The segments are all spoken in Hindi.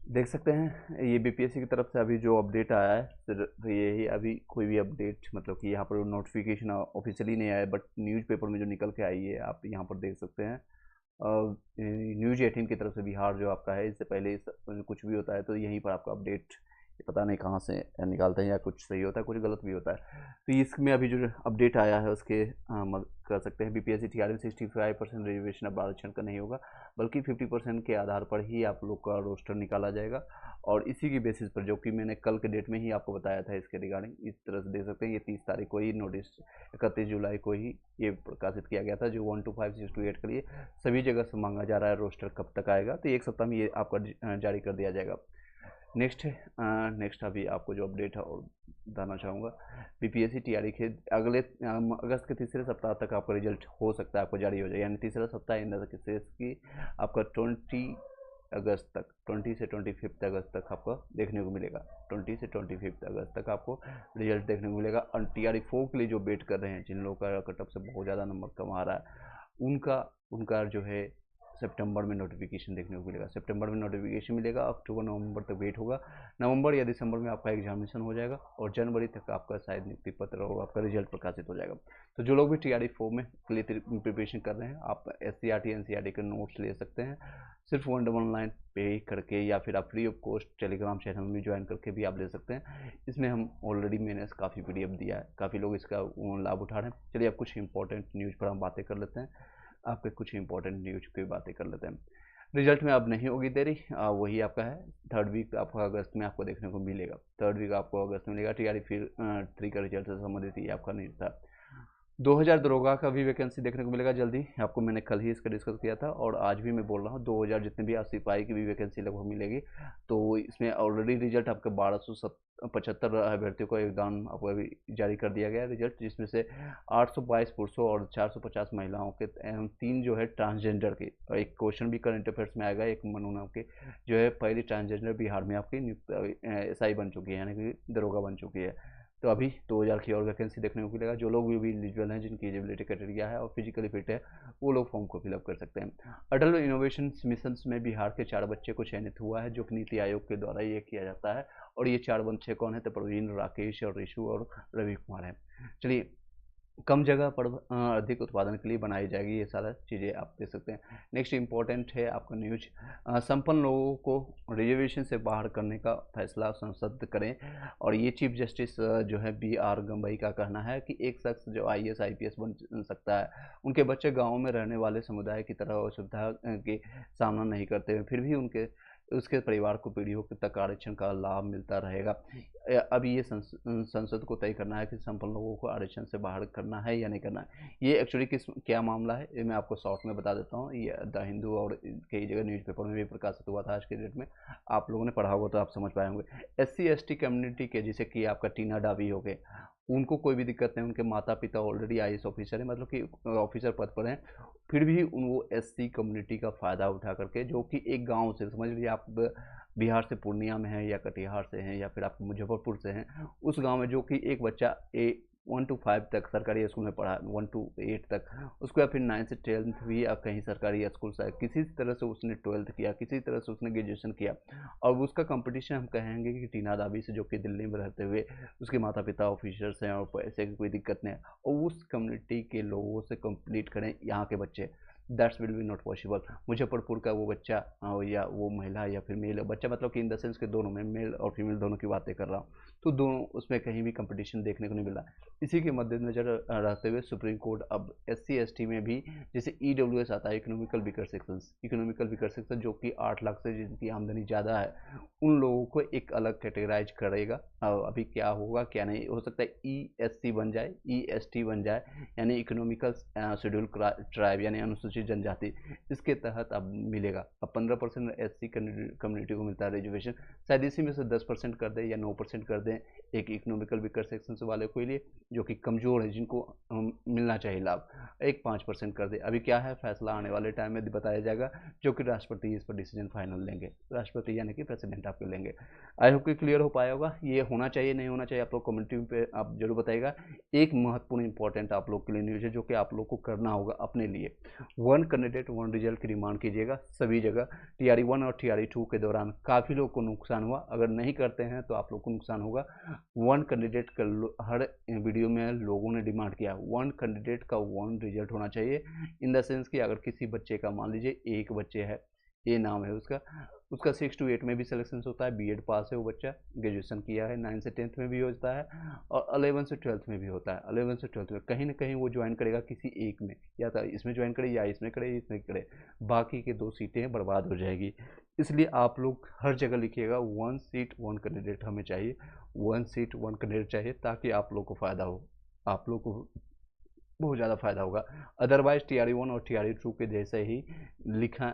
देख सकते हैं ये बीपीएससी की तरफ से अभी जो अपडेट आया है, सिर्फ यही अभी कोई भी अपडेट मतलब कि यहाँ पर नोटिफिकेशन ऑफिशियली नहीं आया है, बट न्यूज़पेपर में जो निकल के आई है आप यहाँ पर देख सकते हैं। न्यूज़ 18 की तरफ से बिहार जो आपका है, इससे पहले कुछ भी होता है तो यहीं पर आपका अपडेट पता नहीं कहाँ से निकालते हैं, या कुछ सही होता है कुछ गलत भी होता है। तो इसमें अभी जो अपडेट आया है उसके कर सकते हैं बीपीएससी टीआरएम 65% रिजर्वेशन अब आरक्षण का नहीं होगा, बल्कि 50% के आधार पर ही आप लोग का रोस्टर निकाला जाएगा। और इसी की बेसिस पर, जो कि मैंने कल के डेट में ही आपको बताया था इसके रिगार्डिंग, इस तरह से देख सकते हैं ये 30 तारीख को ही नोटिस, 31 जुलाई को ही ये प्रकाशित किया गया था, जो 1 to 5 6 to 8 के लिए सभी जगह से मांगा जा रहा है रोस्टर कब तक आएगा, तो 1 सप्ताह में ये आपका जारी कर दिया जाएगा। नेक्स्ट अभी आपको जो अपडेट है और बताना चाहूँगा, बीपीएससी टीआरई के अगले अगस्त के तीसरे सप्ताह तक आपका रिजल्ट हो सकता है आपको जारी हो जाए, यानी तीसरा सप्ताह इन केसेस की आपका 20 से 25 अगस्त तक आपको देखने को मिलेगा। 20 से 25 अगस्त तक आपको रिजल्ट देखने को मिलेगा। और TRE 4 के लिए जो वेट कर रहे हैं, जिन लोगों का कट ऑफ से बहुत ज़्यादा नंबर कम आ रहा है, उनका उनका जो है सितंबर में नोटिफिकेशन देखने को मिलेगा। सितंबर में नोटिफिकेशन मिलेगा, अक्टूबर नवंबर तक वेट होगा, नवंबर या दिसंबर में आपका एग्जामिनेशन हो जाएगा, और जनवरी तक आपका शायद नियुक्ति पत्र और आपका रिजल्ट प्रकाशित हो जाएगा। तो जो लोग भी TRE 4 में के लिए प्रिपरेशन कर रहे हैं, आप SCRT NCRT के नोट्स ले सकते हैं, सिर्फ 111 पे करके, या फिर आप free of cost Telegram channel में ज्वाइन करके भी आप ले सकते हैं। इसमें हम ऑलरेडी मैंने काफ़ी PDF दिया है, काफ़ी लोग इसका लाभ उठा रहे हैं। चलिए अब कुछ इंपॉर्टेंट न्यूज़ पर हम बातें कर लेते हैं, आपके कुछ इंपॉर्टेंट न्यूज की बातें कर लेते हैं। रिजल्ट में अब नहीं होगी देरी, वही आपका है 3rd वीक आपका अगस्त में आपको देखने को मिलेगा। 3rd वीक आपको अगस्त में मिलेगा। TRE फिर 3 का रिजल्ट से संबंधित ये आपका नहीं था। 2000 दरोगा का भी वैकेंसी देखने को मिलेगा जल्दी, आपको मैंने कल ही इसका डिस्कस किया था, और आज भी मैं बोल रहा हूँ 2000 जितने भी सिपाही की भी वैकेंसी लगभग मिलेगी। तो इसमें ऑलरेडी रिजल्ट आपके 1275 अभ्यर्थियों का एग्जाम आपको अभी जारी कर दिया गया रिजल्ट, जिसमें से 822 पुरुषों और 450 महिलाओं के 3 जो है ट्रांसजेंडर के, और एक क्वेश्चन भी करंट अफेयर्स में आएगा, एक मनु नाम के जो है पहली ट्रांसजेंडर बिहार में आपकी नियुक्त SI बन चुकी है, यानी कि दरोगा बन चुकी है। तो अभी 2000 की और वैकेंसी देखने को मिलेगा। जो लोग भी एलिजिबल हैं, जिनकी एलिजिबिलिटी क्राइटेरिया है और फिजिकली फिट है, वो लोग फॉर्म को फिलअप कर सकते हैं। अटल इनोवेशन मिशन में बिहार के 4 बच्चे को चयनित हुआ है, जो कि नीति आयोग के द्वारा ये किया जाता है। और ये 4 बच्चे कौन है? तो प्रवीण, राकेश और ऋषु और रवि कुमार हैं। चलिए, कम जगह पर अधिक उत्पादन के लिए बनाई जाएगी, ये सारा चीज़ें आप देख सकते हैं। नेक्स्ट इंपॉर्टेंट है आपका न्यूज, संपन्न लोगों को रिजर्वेशन से बाहर करने का फैसला संसद करें। और ये चीफ जस्टिस जो है BR गंबई का कहना है कि एक शख्स जो IAS IPS बन सकता है, उनके बच्चे गाँव में रहने वाले समुदाय की तरह असुविधा के सामना नहीं करते हुए, फिर भी उसके परिवार को पीढ़ियों तक आरक्षण का लाभ मिलता रहेगा। अब ये संसद को तय करना है कि संपन्न लोगों को आरक्षण से बाहर करना है या नहीं करना है। ये एक्चुअली क्या मामला है, ये मैं आपको शॉर्ट में बता देता हूँ। ये द हिंदू और कई जगह न्यूज़पेपर में भी प्रकाशित हुआ था आज के डेट में, आप लोगों ने पढ़ा होगा तो आप समझ पाए होंगे। SC ST कम्युनिटी के, जैसे कि आपका टीना डाबी हो गए, उनको कोई भी दिक्कत नहीं, उनके माता पिता ऑलरेडी IAS ऑफिसर है, मतलब कि ऑफिसर पद पर हैं, फिर भी वो SC कम्युनिटी का फ़ायदा उठा करके, जो कि एक गांव से, समझ लीजिए आप बिहार से पूर्णिया में हैं, या कटिहार से हैं, या फिर आप मुजफ्फरपुर से हैं, उस गांव में जो कि एक बच्चा 1 to 5 तक सरकारी स्कूल में पढ़ा, 1 to 8 तक, उसके बाद फिर 9 से 10th भी कहीं सरकारी स्कूल से, किसी तरह से उसने 12th किया, किसी तरह से उसने ग्रेजुएशन किया, और उसका कंपटीशन हम कहेंगे कि टीना दाबी से, जो कि दिल्ली में रहते हुए उसके माता पिता ऑफिसर्स हैं और पैसे की कोई दिक्कत नहीं है, और उस कम्युनिटी के लोगों से कंप्लीट करें यहाँ के बच्चे, that's will be not possible. Muzaffarpur का वो बच्चा या वो महिला या फिर मेल बच्चा, मतलब कि इन द सेंस के दोनों में, मेल और फीमेल दोनों की बातें कर रहा हूँ, तो दोनों उसमें कहीं भी कंपटीशन देखने को नहीं मिला। इसी के मद्देनजर रहते हुए सुप्रीम कोर्ट अब SC ST में भी, जैसे EWS आता है, इकोनॉमिकल वीकर सेक्शन, जो कि 8 लाख से जिनकी आमदनी ज़्यादा है, उन लोगों को एक अलग कैटेगराइज करेगा। अभी क्या होगा क्या नहीं, हो सकता है ESC बन जाए, EST बन जाए, यानी इकोनॉमिकल शेड्यूल ट्राइब, यानी अनुसूचित जनजाति, इसके तहत अब मिलेगा। अब 15% SC कम्युनिटी को मिलता है रिजर्वेशन, शायद इसी में से 10% कर दें या 9% कर दें एक इकोनॉमिकल वीकर सेक्शन वाले के लिए, जो कि कमज़ोर है, जिनको मिलना चाहिए लाभ, एक 5% कर दे। अभी क्या है, फैसला आने वाले टाइम में बताया जाएगा, जो कि राष्ट्रपति इस पर डिसीजन फाइनल लेंगे, राष्ट्रपति यानी कि प्रेसिडेंट आपके लेंगे। आई होप कि क्लियर हो पाया होगा। ये होना चाहिए नहीं होना चाहिए, आप लोग कम्युनिटी पे आप जरूर बताइएगा। एक महत्वपूर्ण इंपॉर्टेंट आप लोग के लिए न्यूज़ है, जो कि आप लोग को करना होगा अपने लिए, वन कैंडिडेट वन रिजल्ट की डिमांड कीजिएगा सभी जगह। TRE 1 और TRE 2 के दौरान काफ़ी लोग को नुकसान हुआ, अगर नहीं करते हैं तो आप लोग को नुकसान होगा। वन कैंडिडेट का हर वीडियो में लोगों ने डिमांड किया वन कैंडिडेट का वन रिजल्ट होना चाहिए, इन द सेंस कि अगर किसी बच्चे का मान लीजिए एक बच्चे है, ये नाम है उसका 6 to 8 में भी सिलेक्शन होता है, बीएड पास है वो बच्चा, ग्रेजुएशन किया है, 9 से 10th में भी होता है और 11 से 12th में भी होता है। 11 से 12th में कहीं ना कहीं वो ज्वाइन करेगा किसी एक में, या तो इसमें ज्वाइन करे या इसमें करे, इसमें करे, बाकी के 2 सीटें बर्बाद हो जाएगी। इसलिए आप लोग हर जगह लिखिएगा 1 सीट 1 कैंडिडेट हमें चाहिए, 1 सीट 1 कैंडिडेट चाहिए, ताकि आप लोग को फ़ायदा हो, आप लोग को बहुत ज़्यादा फायदा होगा। अदरवाइज TRE 1 और TRE 2 के जैसे ही लिखा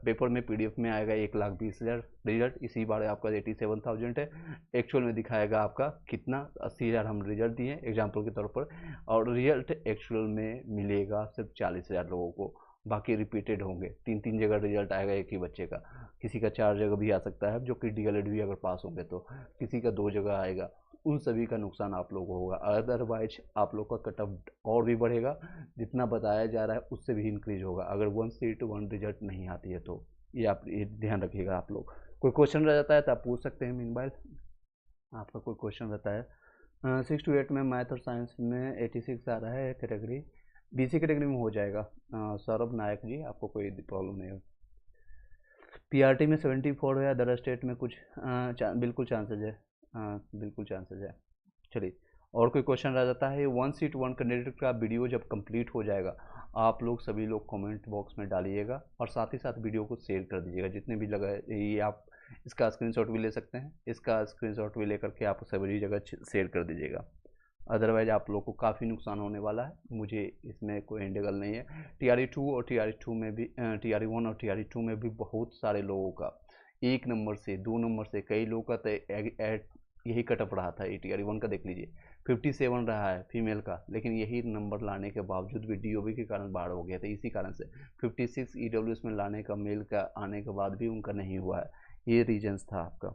पेपर में PDF में आएगा 1,20,000 रिजल्ट, इसी बार आपका 87,000 है, एक्चुअल में दिखाएगा आपका कितना 80,000 हम रिजल्ट दिए एग्जाम्पल के तौर पर, और रिजल्ट एक्चुअल में मिलेगा सिर्फ 40,000 लोगों को, बाकी रिपीटेड होंगे, 3 जगह रिजल्ट आएगा एक ही बच्चे का, किसी का 4 जगह भी आ सकता है जो कि DLED भी अगर पास होंगे तो, किसी का 2 जगह आएगा, उन सभी का नुकसान आप लोगों को होगा। अदरवाइज आप लोग का कट ऑफ और भी बढ़ेगा, जितना बताया जा रहा है उससे भी इंक्रीज होगा अगर 1 सीट 1 रिजल्ट नहीं आती है तो, ये आप ये ध्यान रखिएगा। आप लोग कोई क्वेश्चन रह जाता है तो आप पूछ सकते हैं, मीनवाइल आपका कोई क्वेश्चन रहता है। 6 to 8 में मैथ और साइंस में 86 आ रहा है कैटेगरी, BC कैटेगरी में हो जाएगा। सौरभ नायक जी, आपको कोई प्रॉब्लम नहीं है। PRT में 74 है, अदर स्टेट में कुछ बिल्कुल चांसेज है, बिल्कुल चांसेज है। चलिए, और कोई क्वेश्चन रह जाता है। 1 सीट 1 कैंडिडेट का वीडियो जब कंप्लीट हो जाएगा, आप लोग सभी लोग कमेंट बॉक्स में डालिएगा और साथ ही साथ वीडियो को शेयर कर दीजिएगा जितने भी लगा, ये आप इसका स्क्रीनशॉट भी ले सकते हैं, इसका स्क्रीनशॉट भी लेकर के आप सभी जगह शेयर कर दीजिएगा। अदरवाइज आप लोग को काफ़ी नुकसान होने वाला है, मुझे इसमें कोई इंडेगल नहीं है। TRE 2 और TRE 2 में भी TRE 1 और TRE 2 में भी बहुत सारे लोगों का 1 नंबर से 2 नंबर से कई लोगों का तो यही कटअप रहा था। TRE 1 का देख लीजिए 57 रहा है फीमेल का, लेकिन यही नंबर लाने के बावजूद भी DOB के कारण बाढ़ हो गया था, इसी कारण से 56 EWS में लाने का मेल का आने के बाद भी उनका नहीं हुआ है, ये रीजन्स था आपका।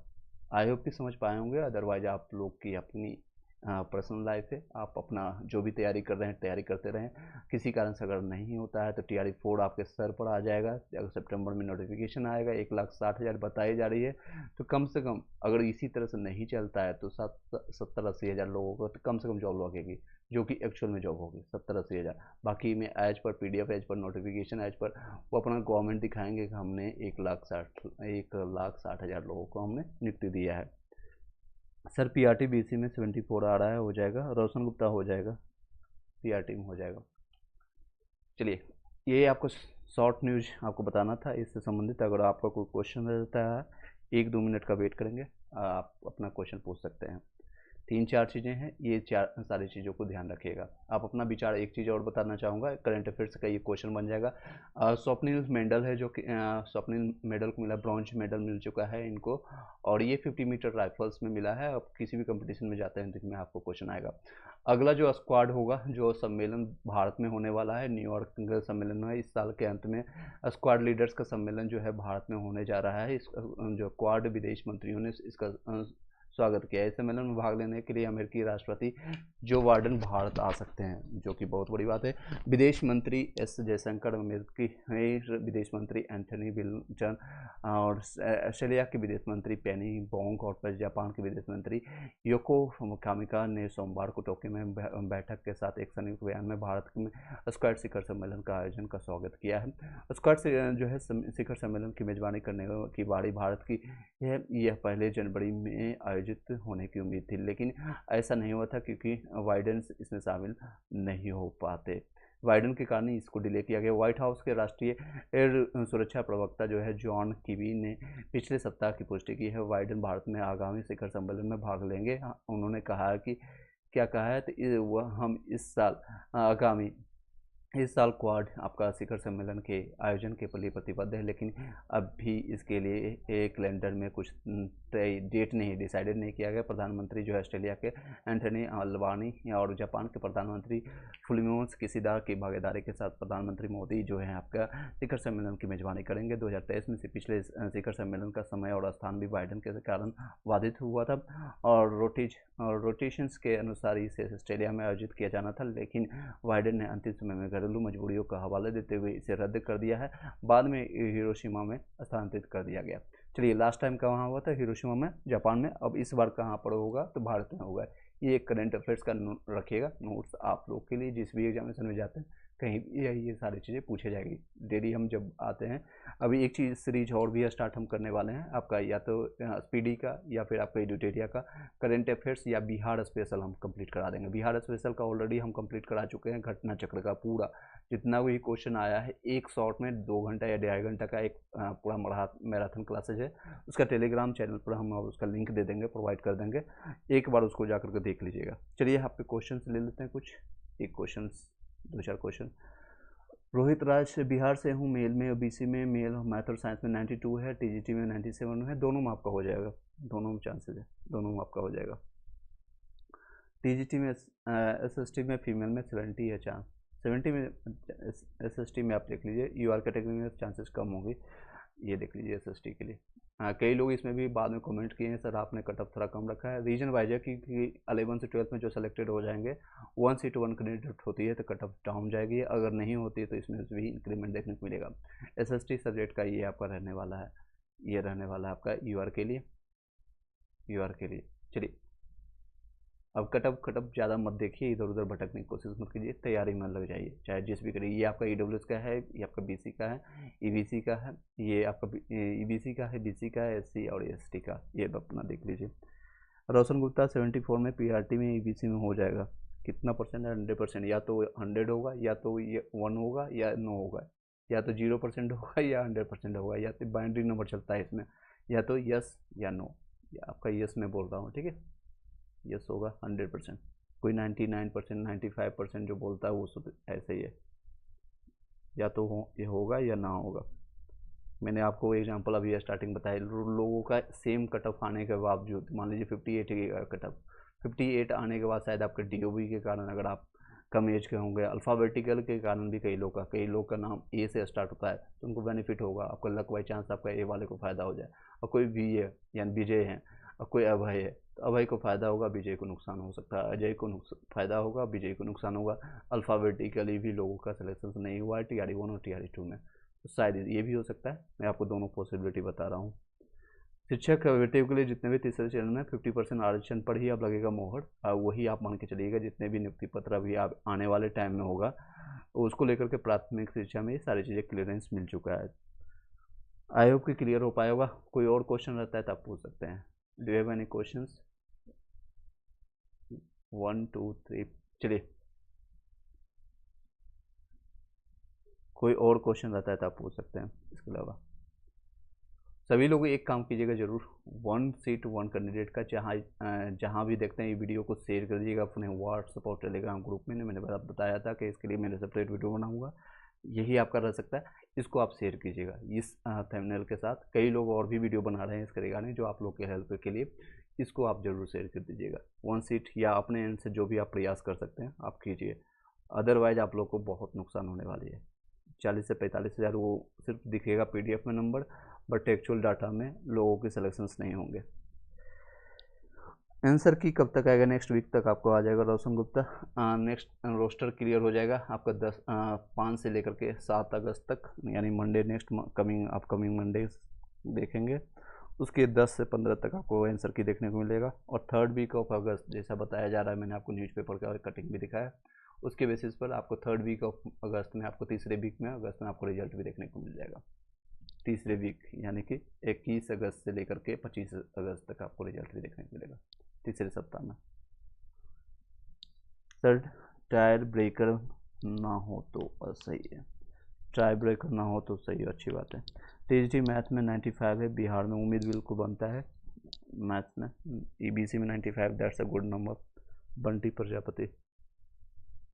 आई होप कि समझ पाए होंगे। अदरवाइज आप लोग की अपनी पर्सनल लाइफ है, आप अपना जो भी तैयारी कर रहे हैं तैयारी करते रहें, किसी कारण से अगर नहीं होता है तो TRE 4 आपके सर पर आ जाएगा, अगर सितंबर में नोटिफिकेशन आएगा 1,60,000 बताई जा रही है, तो कम से कम अगर इसी तरह से नहीं चलता है तो 70-80 हज़ार लोगों को तो कम से कम जॉब लगेगी, जो कि एक्चुअल में जॉब होगी 70-80 हज़ार। बाकी में as per PDF as per notification as per वो अपना गवर्नमेंट दिखाएंगे कि हमने 1,60,000 लोगों को हमने नियुक्ति दिया है। सर PRT BC में 74 आ रहा है, हो जाएगा। रोशन गुप्ता हो जाएगा, PRT में हो जाएगा। चलिए, ये आपको शॉर्ट न्यूज आपको बताना था इससे संबंधित। अगर आपका कोई क्वेश्चन रहता है 1-2 मिनट का वेट करेंगे, आप अपना क्वेश्चन पूछ सकते हैं। 3-4 चीज़ें हैं, ये सारी चीज़ों को ध्यान रखिएगा। आप अपना विचार। एक चीज़ और बताना चाहूँगा, करंट अफेयर्स का ये क्वेश्चन बन जाएगा। स्वप्निल मेडल है जो कि स्वप्निल मेडल को मिला, ब्रॉन्ज मेडल मिल चुका है इनको, और ये 50 मीटर राइफल्स में मिला है। अब किसी भी कंपटीशन में जाते हैं तो इसमें आपको क्वेश्चन आएगा। अगला जो स्क्वाड होगा, जो सम्मेलन भारत में होने वाला है, न्यूयॉर्क सम्मेलन है इस साल के अंत में, स्क्वाड लीडर्स का सम्मेलन जो है भारत में होने जा रहा है। इस जो क्वाड विदेश मंत्रियों ने इसका स्वागत किया है। इस सम्मेलन में भाग लेने के लिए अमेरिकी राष्ट्रपति जो बाइडेन भारत आ सकते हैं, जो कि बहुत बड़ी बात है। विदेश मंत्री S जयशंकर, अमेरिकी विदेश मंत्री एंथनी ब्लिंकन, और ऑस्ट्रेलिया के विदेश मंत्री पेनी बोंग, और जापान के विदेश मंत्री योको कामिका ने सोमवार को टोक्यो में बैठक के साथ एक संयुक्त बयान में भारत में स्क्वाड शिखर सम्मेलन का आयोजन का स्वागत किया है। स्क्वाड से जो है शिखर सम्मेलन की मेजबानी करने की बारी भारत की है। यह पहले जनवरी में आयोजित होने की उम्मीद थी, लेकिन ऐसा नहीं हुआ था क्योंकि बाइडेन इसमें शामिल नहीं हो पाते। बाइडेन के कारण इसको डिले किया गया। व्हाइट हाउस के राष्ट्रीय सुरक्षा प्रवक्ता जो है जॉन किबी ने पिछले सप्ताह की पुष्टि की है, बाइडेन भारत में आगामी शिखर सम्मेलन में भाग लेंगे। उन्होंने कहा कि क्या कहा है, तो वह हम इस साल क्वाड आपका शिखर सम्मेलन के आयोजन के लिए प्रतिबद्ध है, लेकिन अभी इसके लिए एक कैलेंडर में कुछ डेट नहीं डिसाइडेड नहीं किया गया। प्रधानमंत्री जो है ऑस्ट्रेलिया के एंथनी अल्बानी और जापान के प्रधानमंत्री फुमियो किशिदा की भागीदारी के साथ प्रधानमंत्री मोदी जो है आपका शिखर सम्मेलन की मेजबानी करेंगे। 2023 में से पिछले शिखर सम्मेलन का समय और स्थान भी बाइडेन के कारण बाधित हुआ था, और रोटेशंस के अनुसार इसे ऑस्ट्रेलिया में आयोजित किया जाना था, लेकिन बाइडेन ने अंतिम समय में घरेलू मजबूरियों का हवाला देते हुए इसे रद्द कर दिया है। बाद में हिरोशिमा में स्थानांतरित कर दिया गया। चलिए, लास्ट टाइम कहाँ हुआ था? हिरोशिमा में, जापान में। अब इस बार कहाँ पर होगा? तो भारत में होगा। ये एक करंट अफेयर्स का रखिएगा नोट्स आप लोग के लिए, जिस भी एग्जामिनेशन में जाते हैं कहीं भी ये सारी चीज़ें पूछे जाएगी डेली हम जब आते हैं। अभी एक चीज़ सीरीज और भी स्टार्ट हम करने वाले हैं आपका, या तो स्पीडी का या फिर आपका एडुटेरिया का करंट अफेयर्स या बिहार स्पेशल हम कंप्लीट करा देंगे। बिहार स्पेशल का ऑलरेडी हम कंप्लीट करा चुके हैं। घटना चक्र का पूरा जितना भी क्वेश्चन आया है एक शॉर्ट में 2 घंटा या 2.5 घंटा का एक पूरा मैराथन क्लासेज है। उसका टेलीग्राम चैनल पर हम उसका लिंक दे देंगे, प्रोवाइड कर देंगे, एक बार उसको जाकर के देख लीजिएगा। चलिए यहाँ पे क्वेश्चन ले लेते हैं कुछ, एक क्वेश्चन 2-4 क्वेश्चन। रोहित राज, बिहार से हूँ, मेल में, ओबीसी में, मेल, मैथ और साइंस में 92 है, टीजीटी में 97 है। दोनों में आपका हो जाएगा, दोनों में चांसेस है, दोनों में आपका हो जाएगा। टीजीटी में एसएसटी में फीमेल में 70 है चांस, 70 में एसएसटी में आप देख लीजिए। यूआर कैटेगरी में चांसेस कम होंगे, ये देख लीजिए एसएसटी के लिए। कई लोग इसमें भी बाद में कमेंट किए हैं, सर आपने कट ऑफ थोड़ा कम रखा है। रीजन वाइज है कि 11 से 12 में जो सेलेक्टेड हो जाएंगे 1 सीट 1 कैंडिडेट होती है तो कट ऑफ डाउन जाएगी, अगर नहीं होती है तो इसमें भी इंक्रीमेंट देखने को मिलेगा। एसएसटी सब्जेक्ट का ये आपका रहने वाला है, ये रहने वाला है आपका यूआर के लिए, यूआर के लिए। चलिए, अब कटअप ज़्यादा मत देखिए, इधर उधर भटकने की कोशिश मत कीजिए, तैयारी में लग जाइए, चाहे जिस भी करिए। ये आपका ईडब्ल्यूएस का है, ये आपका बीसी का है, ईबीसी का है, ये आपका ईबीसी का है, बीसी का है, एससी और एसटी का, ये अपना देख लीजिए। रोशन गुप्ता 74 में पीआरटी में ईबीसी में हो जाएगा। कितना परसेंट है? 100%। या तो 100 होगा, या तो ये 1 होगा, या 9 होगा, या तो 0% होगा, या 100% होगा, या तो बाइनरी नंबर चलता है इसमें, या तो यस या नो। आपका यस मैं बोल रहा हूँ, ठीक है, यस होगा 100%। कोई 99%, 95% जो बोलता है वो सब ऐसे ही है, या तो ये होगा या ना होगा। मैंने आपको एग्जांपल अभी स्टार्टिंग बताया, लोगों का सेम कट ऑफ आने के बावजूद, मान लीजिए 58 कट ऑफ, 58 आने के बाद शायद आपके डीओबी के कारण, अगर आप कम एज के होंगे, अल्फ़ाबेटिकल के कारण भी कई लोग का नाम ए से स्टार्ट होता है तो उनको बेनिफिट होगा, आपका लक बाई चांस आपका ए वाले को फ़ायदा हो जाए। और कोई वी है यानी विजय है, और कोई अभय है तो अभय को फ़ायदा होगा, विजय को नुकसान हो सकता है, अजय को फ़ायदा होगा, विजय को नुकसान होगा। अल्फ़ाबेटिकली भी लोगों का सिलेक्शन नहीं हुआ है TRE 1 और TRE 2 में, तो शायद ये भी हो सकता है। मैं आपको दोनों पॉसिबिलिटी बता रहा हूँ। शिक्षक वेटिव के लिए जितने भी तीसरे चरण में 50% आरक्षण पर ही अब लगेगा मोहर, वही आप मान के चलिएगा। जितने भी नियुक्ति पत्र अभी आप आने वाले टाइम में होगा, उसको लेकर के प्राथमिक शिक्षा में ये सारी चीज़ें क्लियरेंस मिल चुका है। आयोग की क्लियर हो पाया होगा। कोई और क्वेश्चन रहता है तो आप पूछ सकते हैं। Do you have any questions? 1 2 3। चलिए, कोई और क्वेश्चन रहता है तो आप पूछ सकते हैं। इसके अलावा सभी लोग एक काम कीजिएगा जरूर, 1 सीट 1 कैंडिडेट का जहाँ भी देखते हैं ये वीडियो को शेयर कर दीजिएगा अपने व्हाट्सएप और टेलीग्राम ग्रुप में। मैंने बताया था कि इसके लिए मैंने सेपरेट वीडियो बनाऊंगा, यही आपका रह सकता है। इसको आप शेयर कीजिएगा इस थंबनेल के साथ। कई लोग और भी वीडियो बना रहे हैं इसके रिगार्डिंग, जो आप लोग के हेल्प के लिए, इसको आप जरूर शेयर कर दीजिएगा। 1 सीट या अपने एंड से जो भी आप प्रयास कर सकते हैं आप कीजिए, अदरवाइज आप लोग को बहुत नुकसान होने वाली है। 40 से 45 हज़ार वो सिर्फ दिखेगा PDF में नंबर, बट एक्चुअल डाटा में लोगों के सिलेक्शंस नहीं होंगे। आंसर की कब तक आएगा? नेक्स्ट वीक तक आपको आ जाएगा रोशन गुप्ता। नेक्स्ट रोस्टर क्लियर हो जाएगा आपका 5 से लेकर के 7 अगस्त तक, यानी मंडे नेक्स्ट अपकमिंग मंडे देखेंगे। उसके 10 से 15 तक आपको आंसर की देखने को मिलेगा। और 3rd वीक ऑफ अगस्त जैसा बताया जा रहा है, मैंने आपको न्यूज़पेपर का कटिंग भी दिखाया, उसके बेसिस पर आपको 3rd वीक ऑफ अगस्त में, आपको तीसरे वीक में अगस्त में आपको रिजल्ट भी देखने को मिल जाएगा। तीसरे वीक यानी कि 21 अगस्त से लेकर के 25 अगस्त तक आपको रिजल्ट भी देखने को मिलेगा, तीसरे सप्ताह में। सर टायर ब्रेकर ना हो तो सही है, टायर ब्रेकर ना हो तो सही है, अच्छी बात है। TGT मैथ में 95 है, बिहार में उम्मीद बिल्कुल बनता है मैथ में। EBC में 95, that's a good number. Bunty Prajapati